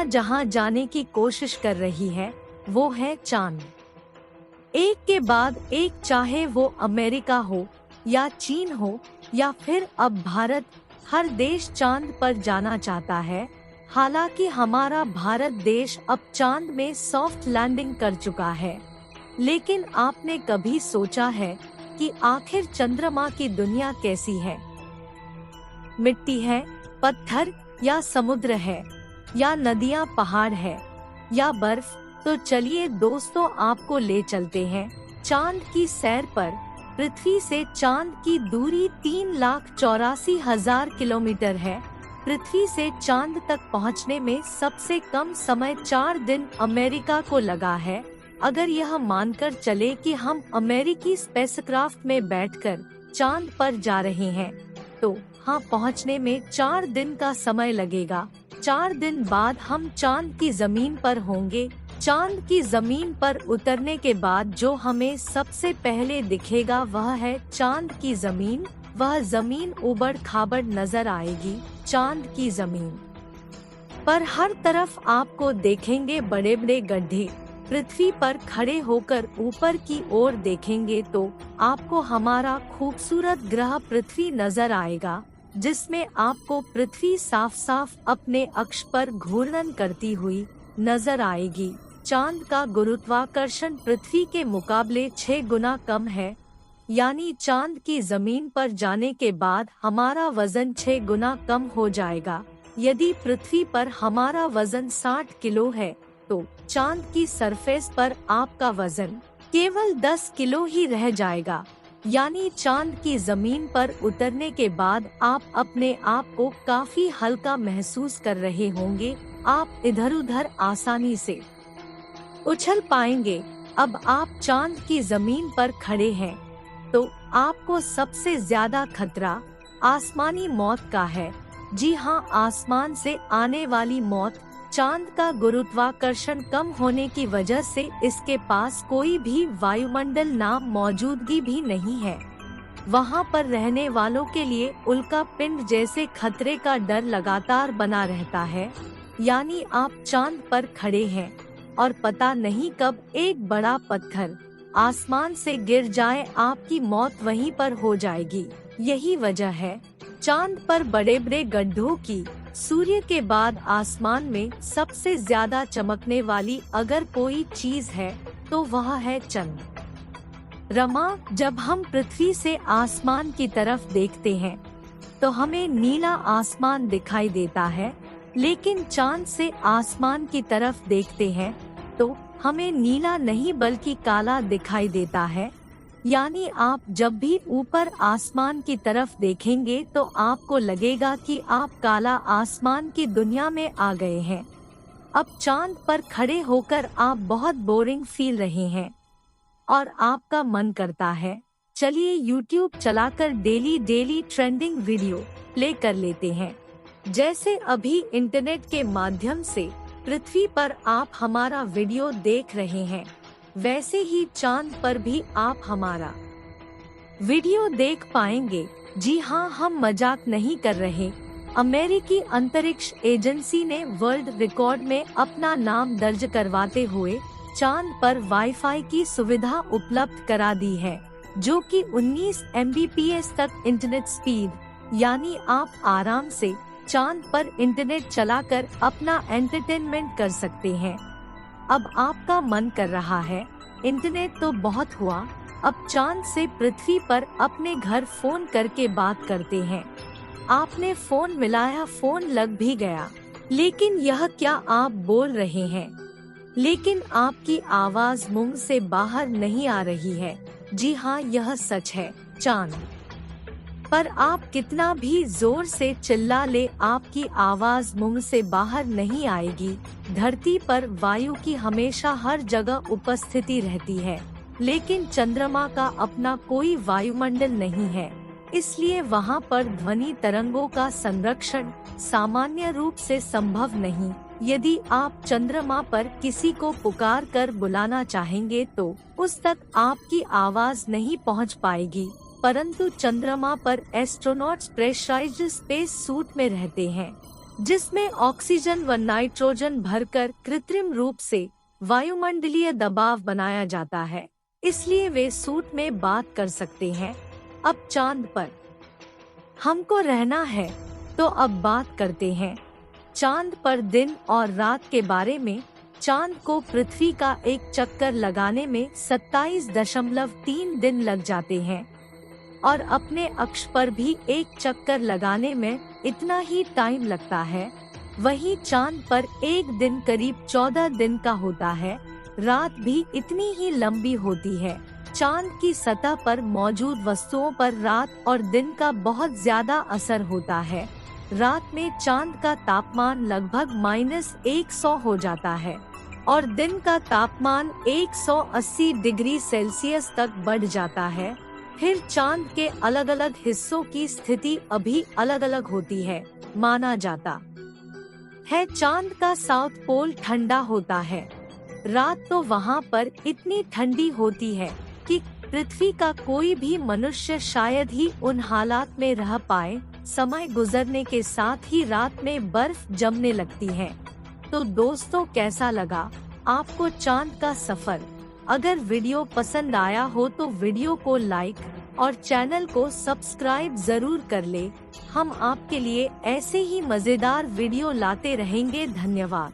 जहां जाने की कोशिश कर रही है वो है चांद। एक के बाद एक, चाहे वो अमेरिका हो या चीन हो या फिर अब भारत, हर देश चांद पर जाना चाहता है। हालांकि हमारा भारत देश अब चांद में सॉफ्ट लैंडिंग कर चुका है, लेकिन आपने कभी सोचा है कि आखिर चंद्रमा की दुनिया कैसी है? मिट्टी है, पत्थर या समुद्र है, या नदियां पहाड़ है, या बर्फ? तो चलिए दोस्तों, आपको ले चलते हैं चांद की सैर पर। पृथ्वी से चांद की दूरी 3,84,000 किलोमीटर है। पृथ्वी से चांद तक पहुंचने में सबसे कम समय 4 दिन अमेरिका को लगा है। अगर यह मानकर चले कि हम अमेरिकी स्पेसक्राफ्ट में बैठकर चांद पर जा रहे हैं, तो हाँ, पहुंचने में 4 दिन का समय लगेगा। 4 दिन बाद हम चांद की जमीन पर होंगे। चांद की जमीन पर उतरने के बाद जो हमें सबसे पहले दिखेगा वह है चांद की जमीन। वह जमीन उबड़ खाबड़ नजर आएगी। चांद की जमीन पर हर तरफ आपको देखेंगे बड़े बड़े गड्ढे। पृथ्वी पर खड़े होकर ऊपर की ओर देखेंगे तो आपको हमारा खूबसूरत ग्रह पृथ्वी नजर आएगा, जिसमें आपको पृथ्वी साफ साफ अपने अक्ष पर घूर्णन करती हुई नजर आएगी। चांद का गुरुत्वाकर्षण पृथ्वी के मुकाबले 6 गुना कम है, यानी चांद की जमीन पर जाने के बाद हमारा वजन 6 गुना कम हो जाएगा। यदि पृथ्वी पर हमारा वजन 60 किलो है, तो चांद की सरफेस पर आपका वजन केवल 10 किलो ही रह जाएगा। यानी चांद की जमीन पर उतरने के बाद आप अपने आप को काफी हल्का महसूस कर रहे होंगे। आप इधर उधर आसानी से उछल पाएंगे। अब आप चांद की जमीन पर खड़े हैं, तो आपको सबसे ज्यादा खतरा आसमानी मौत का है। जी हाँ, आसमान से आने वाली मौत। चांद का गुरुत्वाकर्षण कम होने की वजह से इसके पास कोई भी वायुमंडल नाम मौजूदगी भी नहीं है। वहाँ पर रहने वालों के लिए उल्का पिंड जैसे खतरे का डर लगातार बना रहता है। यानी आप चांद पर खड़े हैं और पता नहीं कब एक बड़ा पत्थर आसमान से गिर जाए, आपकी मौत वहीं पर हो जाएगी। यही वजह है चांद पर बड़े बड़े गड्ढों की। सूर्य के बाद आसमान में सबसे ज्यादा चमकने वाली अगर कोई चीज है तो वह है चंद्रमा। जब हम पृथ्वी से आसमान की तरफ देखते हैं तो हमें नीला आसमान दिखाई देता है, लेकिन चांद से आसमान की तरफ देखते हैं तो हमें नीला नहीं बल्कि काला दिखाई देता है। यानी आप जब भी ऊपर आसमान की तरफ देखेंगे तो आपको लगेगा कि आप काला आसमान की दुनिया में आ गए हैं। अब चांद पर खड़े होकर आप बहुत बोरिंग फील रहे हैं और आपका मन करता है चलिए YouTube चलाकर डेली ट्रेंडिंग वीडियो प्ले कर लेते हैं। जैसे अभी इंटरनेट के माध्यम से पृथ्वी पर आप हमारा वीडियो देख रहे हैं, वैसे ही चांद पर भी आप हमारा वीडियो देख पाएंगे। जी हाँ, हम मजाक नहीं कर रहे। अमेरिकी अंतरिक्ष एजेंसी ने वर्ल्ड रिकॉर्ड में अपना नाम दर्ज करवाते हुए चांद पर वाईफाई की सुविधा उपलब्ध करा दी है, जो कि 19 Mbps तक इंटरनेट स्पीड, यानी आप आराम से चांद पर इंटरनेट चलाकर अपना एंटरटेनमेंट कर सकते हैं। अब आपका मन कर रहा है इंटरनेट तो बहुत हुआ, अब चांद से पृथ्वी पर अपने घर फोन करके बात करते हैं। आपने फोन मिलाया, फोन लग भी गया, लेकिन यह क्या आप बोल रहे हैं? लेकिन आपकी आवाज मुंह से बाहर नहीं आ रही है। जी हाँ, यह सच है। चांद पर आप कितना भी जोर से चिल्ला ले, आपकी आवाज मुंह से बाहर नहीं आएगी। धरती पर वायु की हमेशा हर जगह उपस्थिति रहती है, लेकिन चंद्रमा का अपना कोई वायुमंडल नहीं है, इसलिए वहाँ पर ध्वनि तरंगों का संरक्षण सामान्य रूप से संभव नहीं। यदि आप चंद्रमा पर किसी को पुकार कर बुलाना चाहेंगे तो उस तक आपकी आवाज नहीं पहुँच पाएगी। परंतु चंद्रमा पर एस्ट्रोनॉट्स प्रेशराइज्ड स्पेस सूट में रहते हैं। जिसमें ऑक्सीजन व नाइट्रोजन भरकर कृत्रिम रूप से वायुमंडलीय दबाव बनाया जाता है, इसलिए वे सूट में बात कर सकते हैं। अब चांद पर हमको रहना है, तो अब बात करते हैं चांद पर दिन और रात के बारे में। चांद को पृथ्वी का एक चक्कर लगाने में 27.3 दिन लग जाते हैं और अपने अक्ष पर भी एक चक्कर लगाने में इतना ही टाइम लगता है। वहीं चांद पर एक दिन करीब 14 दिन का होता है। रात भी इतनी ही लंबी होती है। चांद की सतह पर मौजूद वस्तुओं पर रात और दिन का बहुत ज्यादा असर होता है। रात में चांद का तापमान लगभग -100 हो जाता है और दिन का तापमान 180 डिग्री सेल्सियस तक बढ़ जाता है। फिर चांद के अलग अलग हिस्सों की स्थिति अभी अलग अलग होती है। माना जाता है चांद का साउथ पोल ठंडा होता है। रात तो वहाँ पर इतनी ठंडी होती है कि पृथ्वी का कोई भी मनुष्य शायद ही उन हालात में रह पाए। समय गुजरने के साथ ही रात में बर्फ जमने लगती है। तो दोस्तों, कैसा लगा आपको चांद का सफर? अगर वीडियो पसंद आया हो तो वीडियो को लाइक और चैनल को सब्सक्राइब जरूर कर ले। हम आपके लिए ऐसे ही मजेदार वीडियो लाते रहेंगे। धन्यवाद।